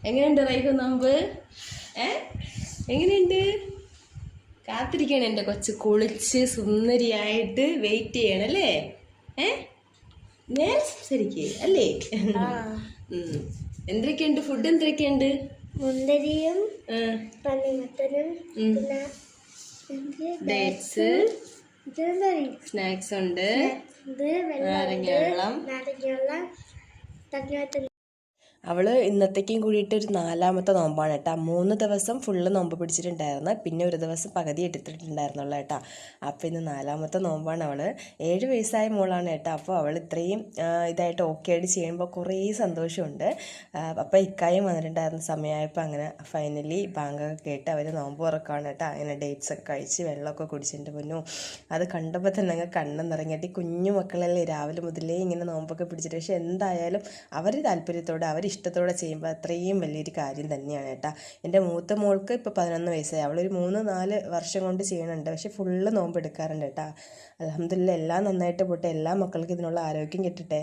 എങ്ങനെയുണ്ട് റൈഹു നോമ്പ്? എങ്ങനെയുണ്ട്? കാത്തിരിക്കണം എൻ്റെ കൊച്ച് കുളിച്ച് സുന്ദരിയായിട്ട് വെയിറ്റ് ചെയ്യണം അല്ലേ? നേരെ സംസാരിക്കേ അല്ലേ? എന്തൊക്കെയുണ്ട് ഫുഡ്? എന്തൊക്കെയുണ്ട്? മുന്തിരിയും തണ്ണിമത്തനും പിന്നെ ഡേറ്റ്സ്, സ്നാക്സ് ഉണ്ട്, നാരങ്ങ വെള്ളം. അവള് ഇന്നത്തേക്കും കൂടിയിട്ട് ഒരു 4ാമത്തെ നോമ്പാണ് കേട്ടോ. 3 ദിവസം ഫുള്ള് നോമ്പ് പിടിച്ചിട്ടുണ്ടായിരുന്നു, പിന്നെ ഒരു ദിവസം പകുതി എടുത്തിട്ടുണ്ടായിരുന്നുള്ളൂ കേട്ടോ. അപ്പോൾ ഇന്ന് 4ാമത്തെ നോമ്പാണ്. അവൾ 7 വയസ്സായ മോളാണ് കേട്ടോ. അപ്പോൾ അവൾ ഇത്രയും ഇതായിട്ട് ഓക്കെ ആയിട്ട് ചെയ്യുമ്പോൾ കുറേ സന്തോഷമുണ്ട്. അപ്പോൾ ഇക്കായും വന്നിട്ടുണ്ടായിരുന്ന സമയമായപ്പോൾ അങ്ങനെ ഫൈനലി ബാങ്കൊക്കെ കേട്ട് അവർ നോമ്പ് തുറക്കുകയാണ് കേട്ടോ. അങ്ങനെ ഡേറ്റ്സൊക്കെ കഴിച്ച് വെള്ളമൊക്കെ കുടിച്ചിട്ട് പൊന്നു. അത് കണ്ടപ്പോൾ തന്നെ അങ്ങ് കണ്ണ് നിറങ്ങിയിട്ട് കുഞ്ഞു മക്കളല്ലേ രാവിലെ മുതലേ ഇങ്ങനെ നോമ്പൊക്കെ പിടിച്ചിട്ട്. പക്ഷെ എന്തായാലും അവർ താല്പര്യത്തോടെ ഇഷ്ടത്തോടെ ചെയ്യുമ്പോൾ അത്രയും വലിയൊരു കാര്യം തന്നെയാണ് കേട്ടോ. എൻ്റെ മൂത്ത മോൾക്ക് ഇപ്പോൾ 11 വയസ്സായി. അവളൊരു 3-4 വർഷം കൊണ്ട് ചെയ്യണുണ്ട്. പക്ഷെ ഫുള്ള് നോമ്പ് എടുക്കാറുണ്ട് കേട്ടോ. അൽഹംദുലില്ലാ എല്ലാം നന്നായിട്ട് പോട്ടെ. എല്ലാ മക്കൾക്കും ഇതിനുള്ള ആരോഗ്യം കിട്ടട്ടെ.